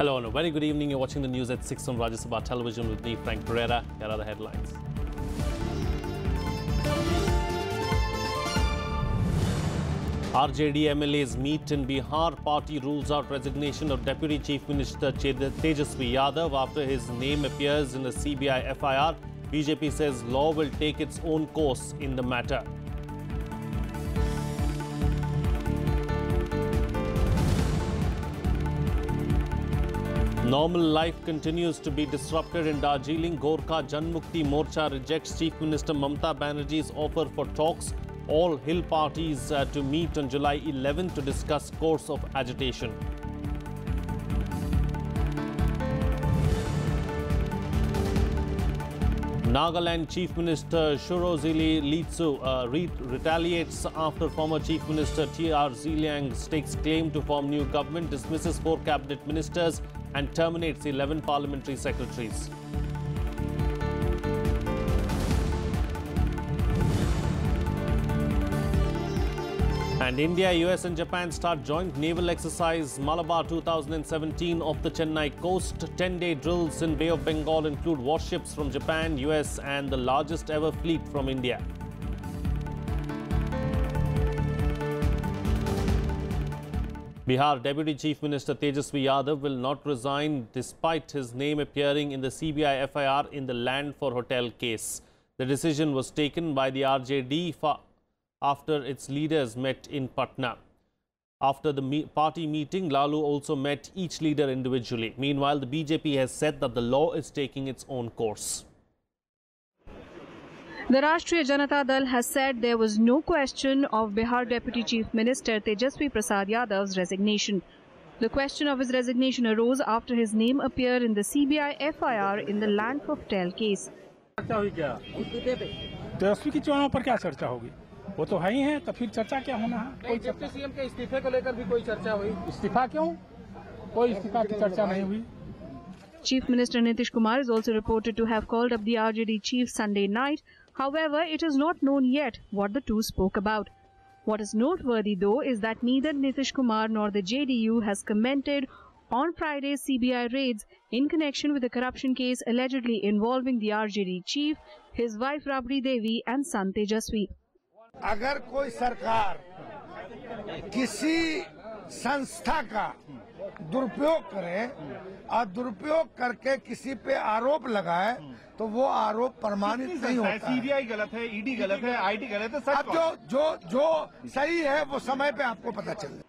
Hello and a very good evening. You're watching the news at 6 on Rajya Sabha television with me, Frank Pereira. Here are the headlines. RJD MLAs meet in Bihar. Party rules out resignation of Deputy Chief Minister Tejaswi Yadav after his name appears in the CBI FIR. BJP says law will take its own course in the matter. Normal life continues to be disrupted in Darjeeling. Gorkha Janmukti Morcha rejects Chief Minister Mamata Banerjee's offer for talks. All Hill parties to meet on July 11 to discuss course of agitation. Nagaland Chief Minister Shurozili Litsu retaliates after former Chief Minister T.R. Ziliang stakes claim to form new government, dismisses 4 cabinet ministers and terminates 11 parliamentary secretaries. And India, US and Japan start joint naval exercise Malabar 2017 off the Chennai coast. 10-day drills in Bay of Bengal include warships from Japan, US and the largest ever fleet from India. Bihar Deputy Chief Minister Tejaswi Yadav will not resign despite his name appearing in the CBI FIR in the land for hotel case. The decision was taken by the RJD after its leaders met in Patna. After the party meeting, Lalu also met each leader individually. Meanwhile, the BJP has said that the law is taking its own course. The Rashtriya Janata Dal has said there was no question of Bihar Deputy Chief Minister Tejaswi Prasad Yadav's resignation. The question of his resignation arose after his name appeared in the CBI FIR in the land for hotel case. वो तो है ही है, तो फिर चर्चा क्या होना है? कोई डिप्टी सीएम के इस्तीफे को लेकर भी कोई चर्चा हुई? इस्तीफा क्यों? कोई इस्तीफा की चर्चा नहीं हुई. Chief Minister Nitish Kumar is also reported to have called up the RJD chief Sunday night. However, it is not known yet what the two spoke about. What is noteworthy though is that neither Nitish Kumar nor the JDU has commented on Friday's CBI raids in connection with the corruption case allegedly involving the RJD chief, his wife Rabri Devi and son Tejaswi. अगर कोई सरकार किसी संस्था का दुरुपयोग करे और दुरुपयोग करके किसी पे आरोप लगाए तो वो आरोप प्रमाणित नहीं होता। सीबीआई गलत है, ईडी गलत है, आईटी गलत है, सब जो सही है वो समय पे आपको पता चल जाए।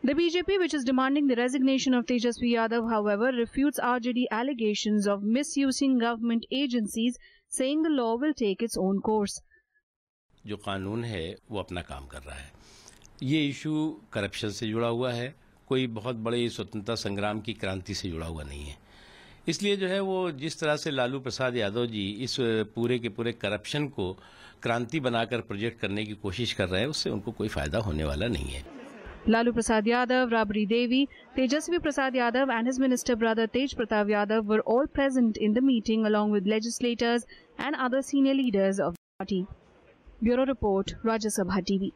The BJP, which is demanding the resignation of Tejaswi Yadav, however, refutes RJD allegations of misusing government agencies, saying the law will take its own course. जो कानून है वो अपना काम कर रहा है. ये इशू करप्शन से जुड़ा हुआ है, कोई बहुत बड़े स्वतंत्रता संग्राम की क्रांति से जुड़ा हुआ नहीं है. इसलिए जो है वो जिस तरह से लालू प्रसाद यादव जी इस पूरे के पूरे करप्शन को क्रांति बनाकर प्रोजेक्ट करने की कोशिश कर रहे हैं, उससे उनको कोई फायदा होने वाला नहीं है. Lalu Prasad Yadav, Rabri Devi, Tejaswi Prasad Yadav and his minister brother Tej Pratap Yadav were all present in the meeting along with legislators and other senior leaders of the party. Bureau Report, Rajya Sabha TV.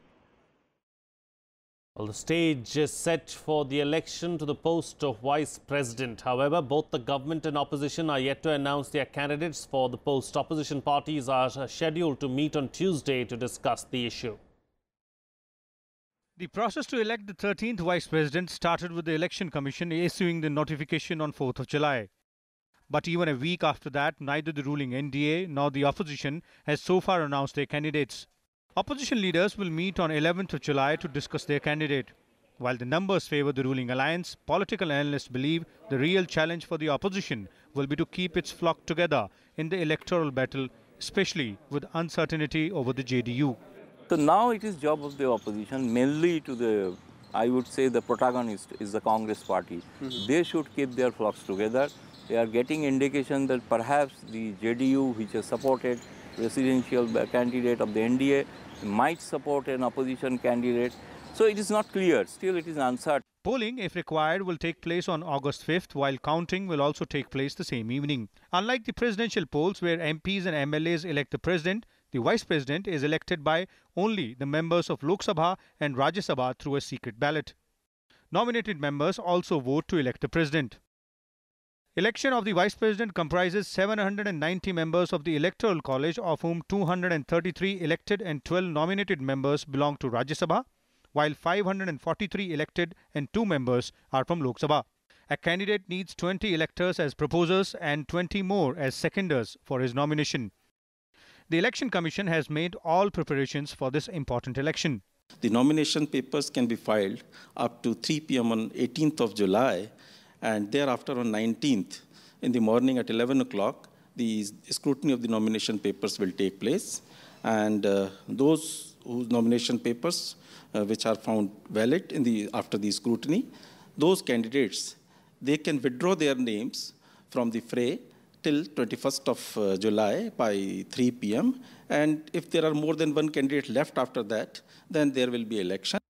Well, the stage is set for the election to the post of Vice President. However, both the government and opposition are yet to announce their candidates for the post. Opposition parties are scheduled to meet on Tuesday to discuss the issue. The process to elect the 13th Vice President started with the Election Commission issuing the notification on 4th of July. But even a week after that, neither the ruling NDA nor the opposition has so far announced their candidates. Opposition leaders will meet on 11th of July to discuss their candidate. While the numbers favour the ruling alliance, political analysts believe the real challenge for the opposition will be to keep its flock together in the electoral battle, especially with uncertainty over the JDU. So now it is job of the opposition, mainly to the, I would say the protagonist is the Congress party. They should keep their flocks together. They are getting indication that perhaps the JDU, which has supported presidential candidate of the NDA, might support an opposition candidate. So it is not clear. Still it is uncertain. Polling, if required, will take place on August 5th, while counting will also take place the same evening. Unlike the presidential polls where MPs and MLAs elect the president, the vice president is elected by only the members of Lok Sabha and Rajya Sabha through a secret ballot. Nominated members also vote to elect the president. Election of the Vice President comprises 790 members of the Electoral College, of whom 233 elected and 12 nominated members belong to Rajya Sabha, while 543 elected and 2 members are from Lok Sabha. A candidate needs 20 electors as proposers and 20 more as seconders for his nomination. The Election Commission has made all preparations for this important election. The nomination papers can be filed up to 3 p.m. on 18th of July, and thereafter on 19th in the morning at 11 o'clock, the scrutiny of the nomination papers will take place. And those whose nomination papers which are found valid after the scrutiny, those candidates, they can withdraw their names from the fray till 21st of July by 3 p.m. And if there are more than one candidate left after that, then there will be election.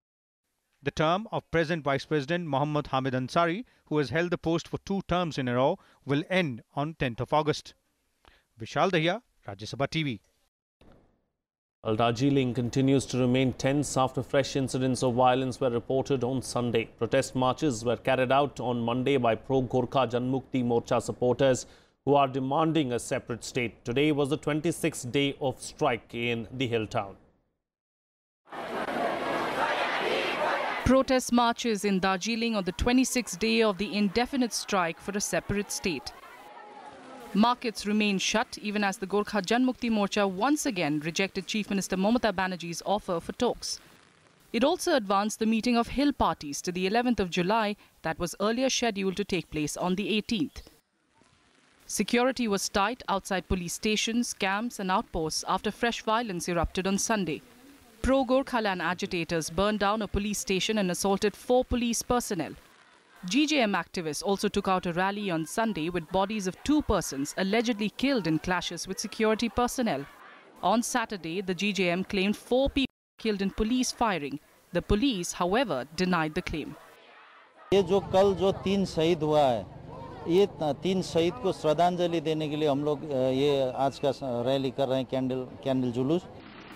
The term of present Vice President Mohammad Hamid Ansari, who has held the post for 2 terms in a row, will end on 10th of August. Vishal Dahiya, Rajya Sabha TV. Darjeeling continues to remain tense after fresh incidents of violence were reported on Sunday. Protest marches were carried out on Monday by pro-Gorkha Janmukti Morcha supporters who are demanding a separate state. Today was the 26th day of strike in the hill town. Protest marches in Darjeeling on the 26th day of the indefinite strike for a separate state. Markets remain shut even as the Gorkha Janmukti Morcha once again rejected Chief Minister Mamata Banerjee's offer for talks. It also advanced the meeting of hill parties to the 11th of July that was earlier scheduled to take place on the 18th. Security was tight outside police stations, camps and outposts after fresh violence erupted on Sunday. Pro-Gorkhaland agitators burned down a police station and assaulted 4 police personnel. GJM activists also took out a rally on Sunday with bodies of 2 persons allegedly killed in clashes with security personnel. On Saturday, the GJM claimed 4 people killed in police firing. The police, however, denied the claim. ये जो कल जो 3 शहीद हुआ है, ये 3 शहीद को श्रद्धांजलि देने के लिए हम लोग ये आज का रैली कर रहे हैं, कैंडल जुलूस.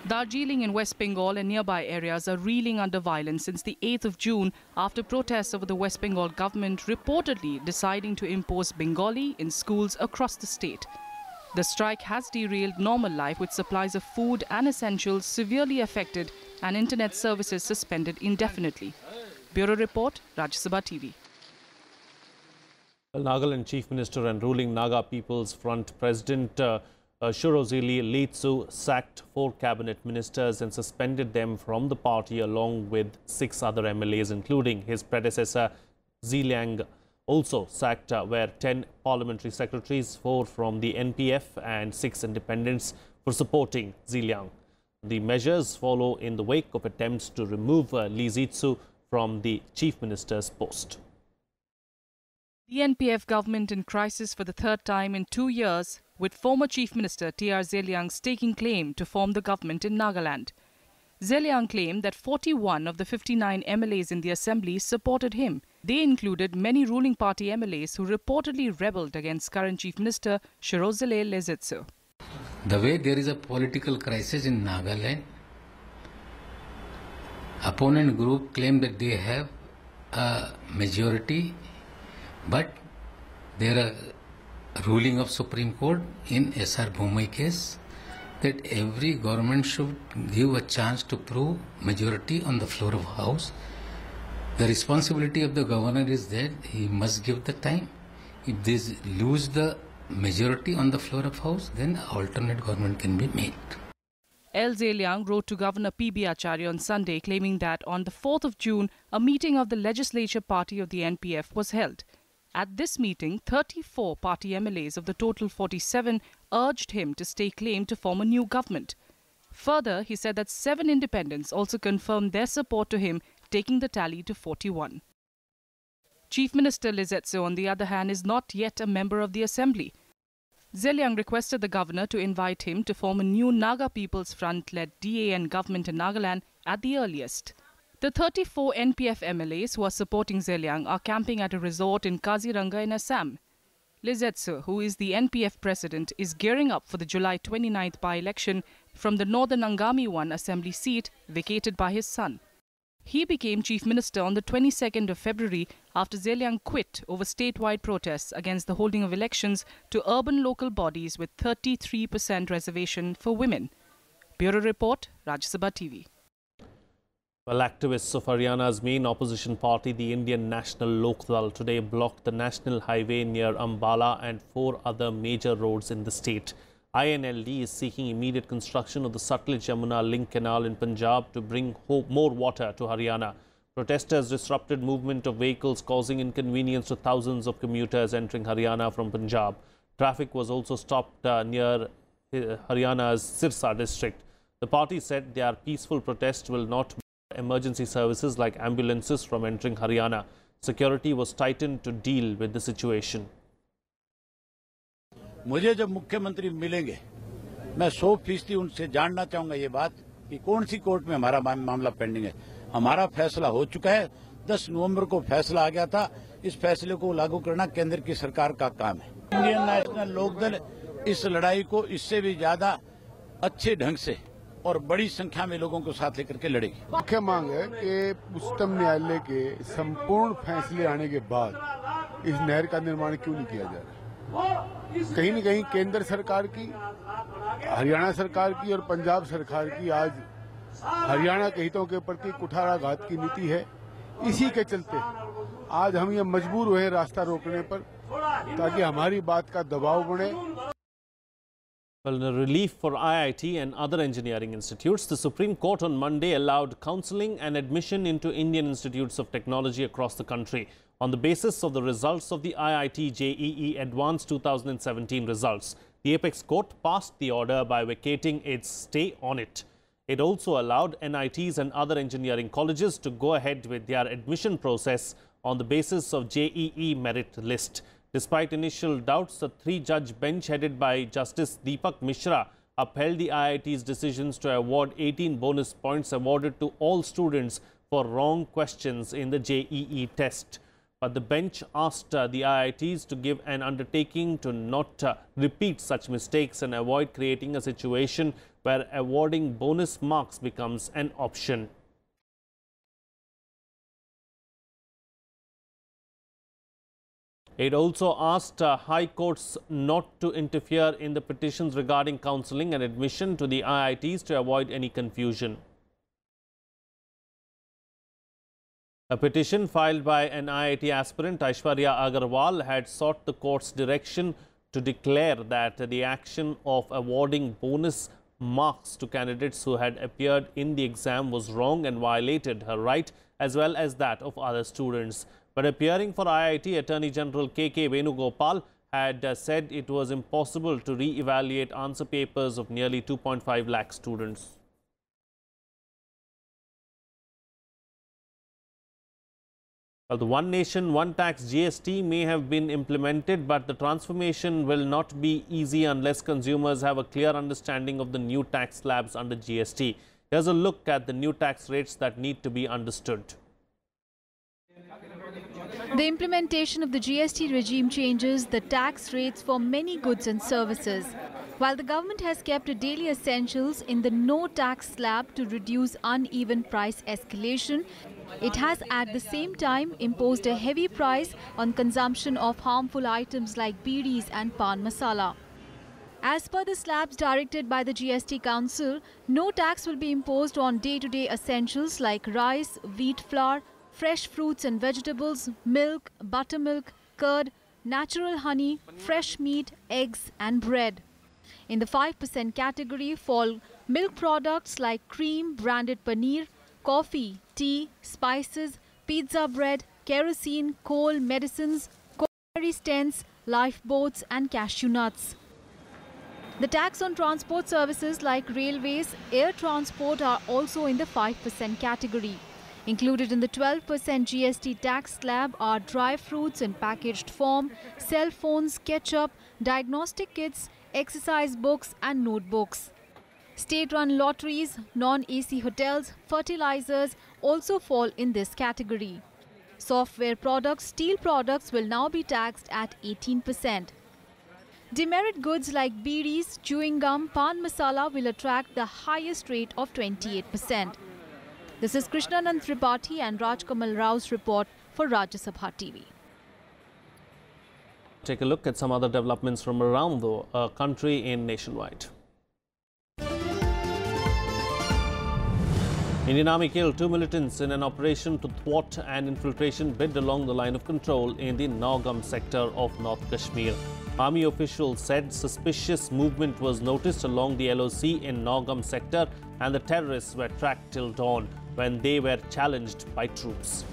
Darjeeling and West Bengal and nearby areas are reeling under violence since the 8th of June after protests over the West Bengal government reportedly deciding to impose Bengali in schools across the state. The strike has derailed normal life with supplies of food and essentials severely affected and internet services suspended indefinitely. Bureau Report, Rajya Sabha TV. Well, Nagaland Chief Minister and ruling Naga People's Front President Shirozili Leetsu sacked 4 cabinet ministers and suspended them from the party along with 6 other MLAs, including his predecessor Ziliang. Also sacked were 10 parliamentary secretaries, 4 from the NPF and 6 independents for supporting Ziliang. The measures follow in the wake of attempts to remove Leetsu from the chief minister's post. The NPF government in crisis for the 3rd time in 2 years, with former Chief Minister T.R. Zeliang staking claim to form the government in Nagaland. Zeliang claimed that 41 of the 59 MLAs in the assembly supported him. They included many ruling party MLAs who reportedly rebelled against current Chief Minister Shirozile Lezetsu. The way there is a political crisis in Nagaland, opponent group claim that they have a majority, but there are ruling of Supreme Court in S.R. Bhumai case that every government should give a chance to prove majority on the floor of House. The responsibility of the governor is that he must give the time. If they lose the majority on the floor of House, then alternate government can be made. L. Zeliang wrote to Governor P.B. Acharya on Sunday claiming that on the 4th of June, a meeting of the legislature party of the NPF was held. At this meeting, 34 party MLAs of the total 47 urged him to stake claim to form a new government. Further, he said that 7 independents also confirmed their support to him, taking the tally to 41. Chief Minister Lezetsu, on the other hand, is not yet a member of the assembly. Zeliang requested the governor to invite him to form a new Naga People's Front-led DAN government in Nagaland at the earliest. The 34 NPF MLAs who are supporting Zeliang are camping at a resort in Kaziranga in Assam. Lezetsu, who is the NPF president, is gearing up for the July 29th by-election from the Northern Angami 1 assembly seat vacated by his son. He became chief minister on the 22nd of February after Zeliang quit over statewide protests against the holding of elections to urban local bodies with 33% reservation for women. Bureau Report, Rajya Sabha TV. Well, activists of Haryana's main opposition party, the Indian National Lok Dal, today blocked the national highway near Ambala and 4 other major roads in the state. INLD is seeking immediate construction of the Sutlej-Yamuna link canal in Punjab to bring more water to Haryana. Protesters disrupted movement of vehicles, causing inconvenience to thousands of commuters entering Haryana from Punjab. Traffic was also stopped near Haryana's Sirsa district. The party said their peaceful protest will not emergency services like ambulances from entering Haryana. Security was tightened to deal with the situation. मुझे जब मुख्यमंत्री मिलेंगे मैं 100% उनसे जानना चाहूंगा ये बात कि कौन सी कोर्ट में हमारा मामला पेंडिंग है। हमारा फैसला हो चुका है, 10 नवंबर को फैसला आ गया था। इस फैसले को लागू करना केंद्र की सरकार का काम है। इंडियन नेशनल लोकदल इस लड़ाई को इससे भी ज्यादा अच्छे ढंग से और बड़ी संख्या में लोगों को साथ लेकर के लड़ेगी। मुख्य मांग है कि उच्चतम न्यायालय के संपूर्ण फैसले आने के बाद इस नहर का निर्माण क्यों नहीं किया जा रहा। कहीं न कहीं केंद्र सरकार की, हरियाणा सरकार की और पंजाब सरकार की आज हरियाणा के हितों के प्रति कुठाराघात की नीति है। इसी के चलते आज हम ये मजबूर हुए रास्ता रोकने पर ताकि हमारी बात का दबाव बढ़े। Well, in relief for IIT and other engineering institutes, the Supreme Court on Monday allowed counselling and admission into Indian institutes of technology across the country on the basis of the results of the IIT JEE Advanced 2017 results. The Apex Court passed the order by vacating its stay on it. It also allowed NITs and other engineering colleges to go ahead with their admission process on the basis of JEE merit list. Despite initial doubts, the 3-judge bench headed by Justice Deepak Mishra upheld the IIT's decisions to award 18 bonus points awarded to all students for wrong questions in the JEE test. But the bench asked the IITs to give an undertaking to not repeat such mistakes and avoid creating a situation where awarding bonus marks becomes an option. It also asked high courts not to interfere in the petitions regarding counselling and admission to the IITs to avoid any confusion. A petition filed by an IIT aspirant, Aishwarya Agarwal, had sought the court's direction to declare that the action of awarding bonus marks to candidates who had appeared in the exam was wrong and violated her right as well as that of other students. But appearing for IIT, Attorney General K.K. Venugopal had said it was impossible to re-evaluate answer papers of nearly 2.5 lakh students. Well, the One Nation, One Tax GST may have been implemented, but the transformation will not be easy unless consumers have a clear understanding of the new tax slabs under GST. Here's a look at the new tax rates that need to be understood. The implementation of the GST regime changes the tax rates for many goods and services. While the government has kept a daily essentials in the no tax slab to reduce uneven price escalation, it has at the same time imposed a heavy price on consumption of harmful items like bidis and pan masala. As per the slabs directed by the GST Council, no tax will be imposed on day-to-day essentials like rice, wheat flour, fresh fruits and vegetables, milk, buttermilk, curd, natural honey, fresh meat, eggs and bread. In the 5% category fall milk products like cream, branded paneer, coffee, tea, spices, pizza bread, kerosene, coal, medicines, culinary stents, lifeboats and cashew nuts. The tax on transport services like railways, air transport are also in the 5% category. Included in the 12% GST tax slab are dry fruits in packaged form, cell phones, ketchup, diagnostic kits, exercise books and notebooks. State-run lotteries, non-AC hotels, fertilizers also fall in this category. Software products, steel products will now be taxed at 18%. Demerit goods like bidis, chewing gum, pan masala will attract the highest rate of 28%. This is Krishnanand Tripathi and Rajkamal Rao's report for Rajya Sabha TV. Take a look at some other developments from around the country and nationwide. Indian Army killed 2 militants in an operation to thwart an infiltration bid along the line of control in the Nagaland sector of North Kashmir. Army officials said suspicious movement was noticed along the LOC in Nagaland sector and the terrorists were tracked till dawn when they were challenged by troops.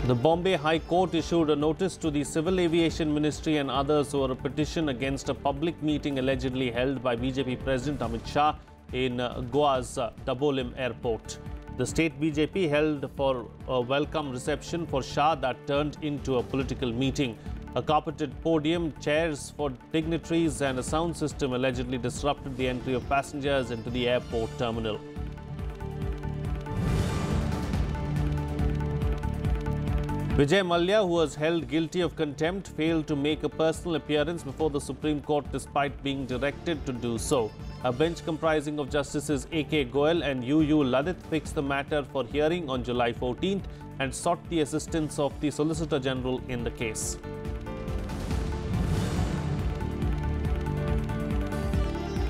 The Bombay High Court issued a notice to the Civil Aviation Ministry and others over a petition against a public meeting allegedly held by BJP President Amit Shah in Goa's Darjeeling airport. The state BJP held for a welcome reception for Shah that turned into a political meeting. A carpeted podium, chairs for dignitaries and a sound system allegedly disrupted the entry of passengers into the airport terminal. Vijay Mallya, who was held guilty of contempt, failed to make a personal appearance before the Supreme Court despite being directed to do so. A bench comprising of Justices A.K. Goel and U.U. Ladit fixed the matter for hearing on July 14th and sought the assistance of the Solicitor General in the case.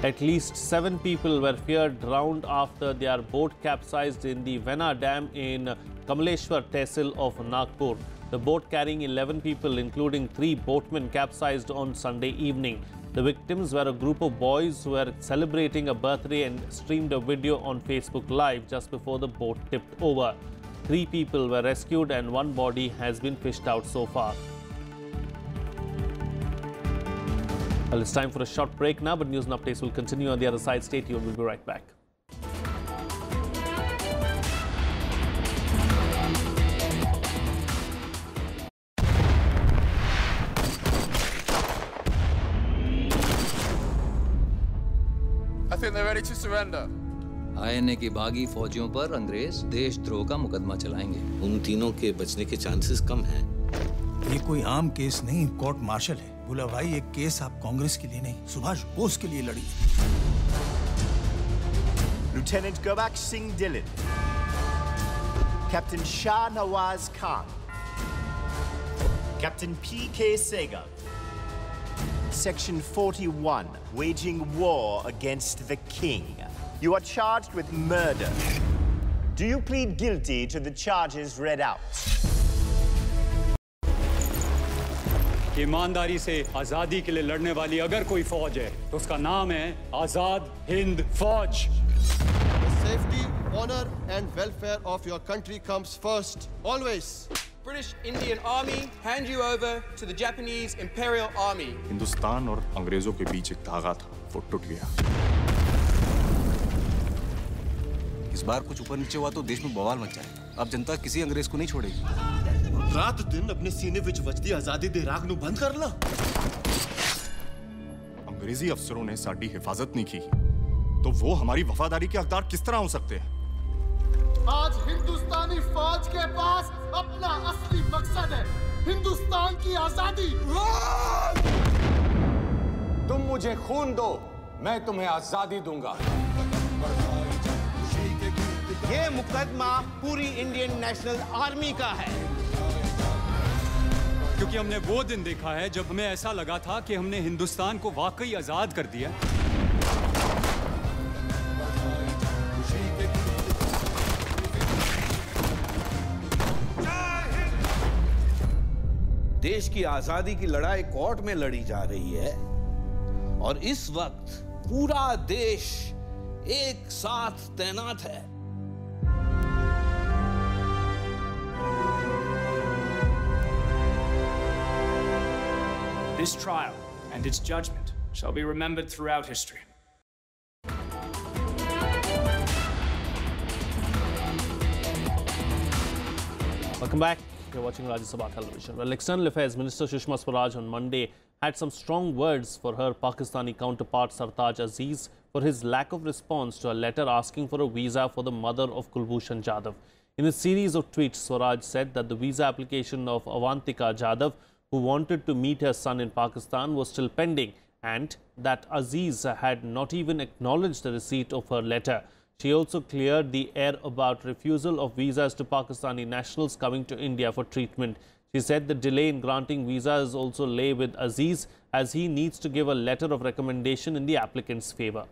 At least 7 people were feared drowned after their boat capsized in the Vena Dam in Kamaleshwar Tehsil of Nagpur. The boat carrying 11 people, including 3 boatmen, capsized on Sunday evening. The victims were a group of boys who were celebrating a birthday and streamed a video on Facebook Live just before the boat tipped over. 3 people were rescued and 1 body has been fished out so far. Well, it's time for a short break now, but news and updates will continue on the other side. Stay tuned, we'll be right back. I think they're ready to surrender. INA की भागी फौजियों पर अंग्रेज देशद्रोह का मुकदमा चलाएंगे। उन तीनों के बचने के चांसेस कम हैं। ये कोई आम केस नहीं, कोर्ट मार्शल है। बोला भाई, ये केस आप कांग्रेस के लिए नहीं, सुभाष बोस के लिए लड़ी। Lieutenant Gobak Singh Dillon, Captain Shah Nawaz Khan, Captain P.K. Sehgal. Section 41, waging war against the king. You are charged with murder. Do you plead guilty to the charges read out? ईमानदारी से आजादी के लिए लड़ने वाली अगर कोई फौज है तो उसका नाम है आजाद हिंद फौज। The safety, honor and welfare of your country comes first, always. British Indian Army hand you over to the Japanese Imperial Army. Hindustan और अंग्रेजों के बीच एक धागा था, वो टूट गया। इस बार कुछ ऊपर नीचे हुआ तो देश में बवाल मच जाए। अब जनता किसी अंग्रेज को नहीं छोड़ेगी। रात दिन अपने सीने विच वजदी आजादी दे राग नू बंद कर ला। अंग्रेजी अफसरों ने साडी हिफाजत नहीं की, तो वो हमारी वफादारी के हकदार किस तरह हो सकते हैं? आज हिंदुस्तानी फौज के पास अपना असली मकसद है, हिंदुस्तान की आजादी। तुम मुझे खून दो, मैं तुम्हें आजादी दूंगा। ये मुकदमा पूरी इंडियन नेशनल आर्मी का है। क्योंकि हमने वो दिन देखा है जब हमें ऐसा लगा था कि हमने हिंदुस्तान को वाकई आजाद कर दिया। देश की आजादी की लड़ाई कोर्ट में लड़ी जा रही है और इस वक्त पूरा देश एक साथ तैनात है। This trial and its judgment shall be remembered throughout history. Welcome back. You're watching Rajya Sabha television. Well, External Affairs Minister Sushma Swaraj on Monday had some strong words for her Pakistani counterpart Sartaj Aziz for his lack of response to a letter asking for a visa for the mother of Kulbhushan Jadhav. In a series of tweets, Swaraj said that the visa application of Avantika Jadhav, who wanted to meet her son in Pakistan, was still pending and that Aziz had not even acknowledged the receipt of her letter. She also cleared the air about refusal of visas to Pakistani nationals coming to India for treatment. She said the delay in granting visas also lay with Aziz, as he needs to give a letter of recommendation in the applicant's favour.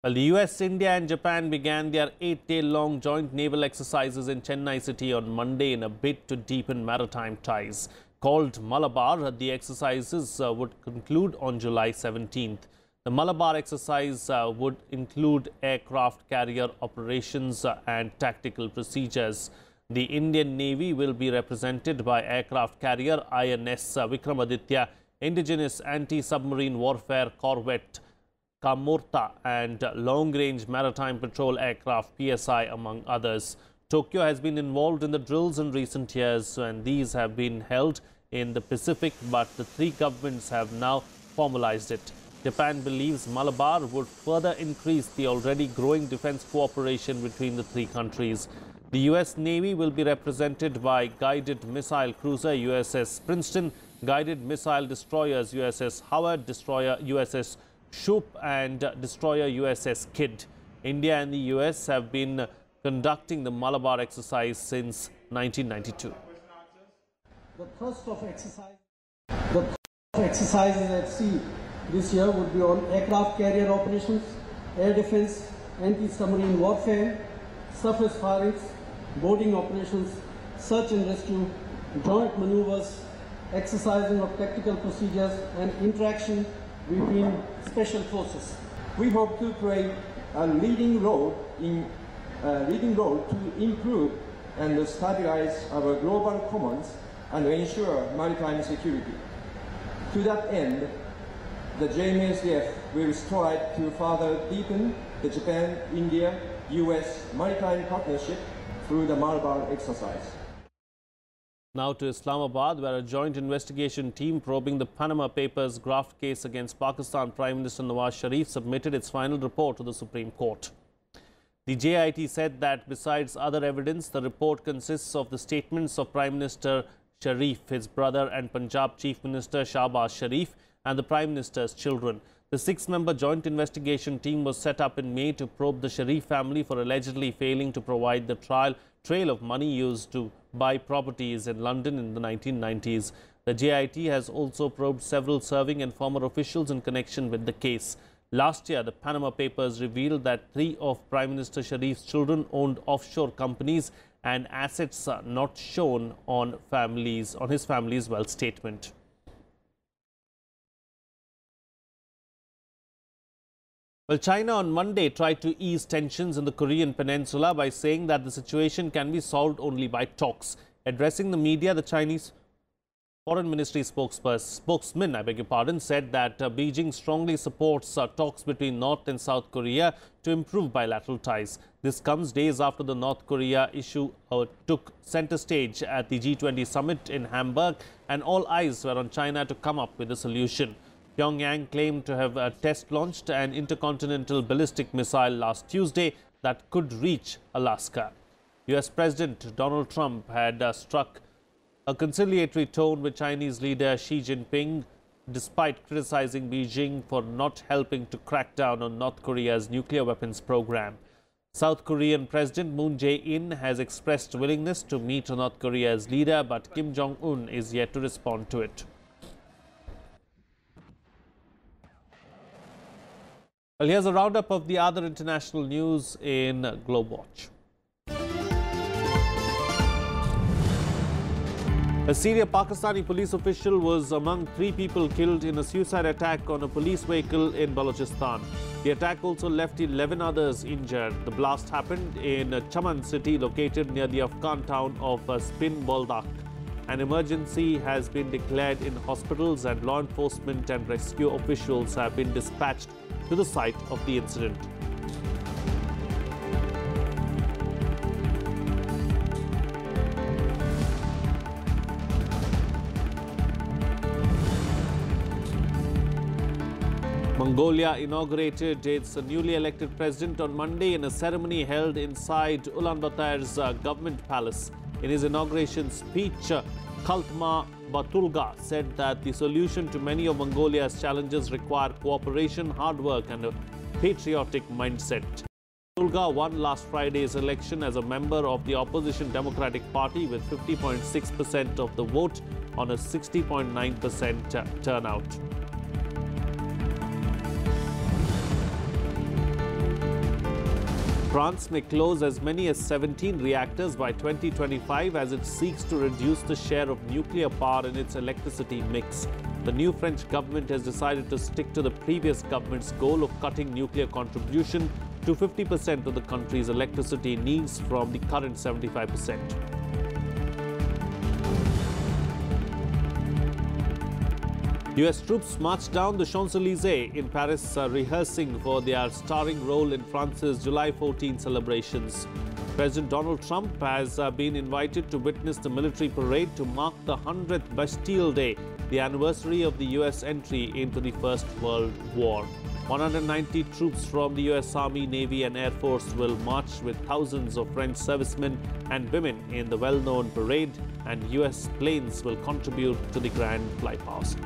Well, the US, India and Japan began their 8-day-long joint naval exercises in Chennai City on Monday in a bid to deepen maritime ties. Called Malabar, the exercises would conclude on July 17th. The Malabar exercise would include aircraft carrier operations and tactical procedures. The Indian Navy will be represented by aircraft carrier INS Vikramaditya, indigenous anti-submarine warfare corvette Kamorta and long-range maritime patrol aircraft PSI, among others. Tokyo has been involved in the drills in recent years, and these have been held in the Pacific, but the three governments have now formalized it. Japan believes Malabar would further increase the already growing defense cooperation between the three countries. The US Navy will be represented by guided missile cruiser USS Princeton, guided missile destroyers USS Howard, destroyer USS Shoop and destroyer USS Kidd. India and the US have been conducting the Malabar exercise since 1992. The thrust of exercises at sea this year would be on aircraft carrier operations, air defense, anti-submarine warfare, surface firings, boarding operations, search and rescue, joint maneuvers, exercising of tactical procedures and interaction between special forces. We hope to play a leading role to improve and stabilize our global commons and ensure maritime security. To that end, the JMSDF will strive to further deepen the Japan-India-US maritime partnership through the Malabar exercise. Now to Islamabad, where a joint investigation team probing the Panama Papers graft case against Pakistan Prime Minister Nawaz Sharif submitted its final report to the Supreme Court. The JIT said that besides other evidence, the report consists of the statements of Prime Minister Sharif, his brother and Punjab Chief Minister Shahbaz Sharif and the Prime Minister's children. The 6-member joint investigation team was set up in May to probe the Sharif family for allegedly failing to provide the trail of money used to buy properties in London in the 1990s. The JIT has also probed several serving and former officials in connection with the case. Last year, the Panama Papers revealed that 3 of Prime Minister Sharif's children owned offshore companies and assets not shown on his family's wealth statement. Well, China on Monday tried to ease tensions in the Korean peninsula by saying that the situation can be solved only by talks. Addressing the media, the Chinese Foreign Ministry spokesman, said that Beijing strongly supports talks between North and South Korea to improve bilateral ties. This comes days after the North Korea issue took center stage at the G20 summit in Hamburg, and all eyes were on China to come up with a solution. Pyongyang claimed to have test-launched an intercontinental ballistic missile last Tuesday that could reach Alaska. US President Donald Trump had struck a conciliatory tone with Chinese leader Xi Jinping, despite criticizing Beijing for not helping to crack down on North Korea's nuclear weapons program. South Korean President Moon Jae-in has expressed willingness to meet North Korea's leader, but Kim Jong-un is yet to respond to it. Well, here's a roundup of the other international news in GlobeWatch. A senior Pakistani police official was among 3 people killed in a suicide attack on a police vehicle in Balochistan. The attack also left 11 others injured. The blast happened in Chennai City, located near the Afghan town of Spin Boldak. An emergency has been declared in hospitals, and law enforcement and rescue officials have been dispatched to the site of the incident. Mongolia inaugurated its newly elected president on Monday in a ceremony held inside Ulaanbaatar's government palace. In his inauguration speech, Khaltma Batulga said that the solution to many of Mongolia's challenges require cooperation, hard work and a patriotic mindset. Batulga won last Friday's election as a member of the opposition Democratic Party with 50.6% of the vote on a 60.9% turnout. France may close as many as 17 reactors by 2025 as it seeks to reduce the share of nuclear power in its electricity mix. The new French government has decided to stick to the previous government's goal of cutting nuclear contribution to 50% of the country's electricity needs from the current 75%. US troops marched down the Champs-Élysées in Paris rehearsing for their starring role in France's July 14 celebrations. President Donald Trump has been invited to witness the military parade to mark the 100th Bastille Day, the anniversary of the US entry into the First World War. 190 troops from the US Army, Navy and Air Force will march with thousands of French servicemen and women in the well-known parade, and US planes will contribute to the grand flypast.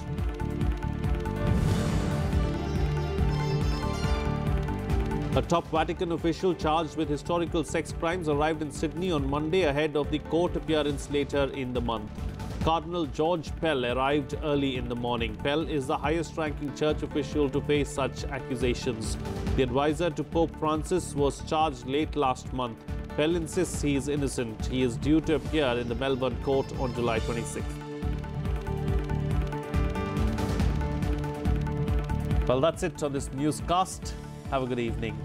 A top Vatican official charged with historical sex crimes arrived in Sydney on Monday ahead of the court appearance later in the month. Cardinal George Pell arrived early in the morning. Pell is the highest-ranking church official to face such accusations. The advisor to Pope Francis was charged late last month. Pell insists he is innocent. He is due to appear in the Melbourne court on July 26th. Well, that's it on this newscast. Have a good evening.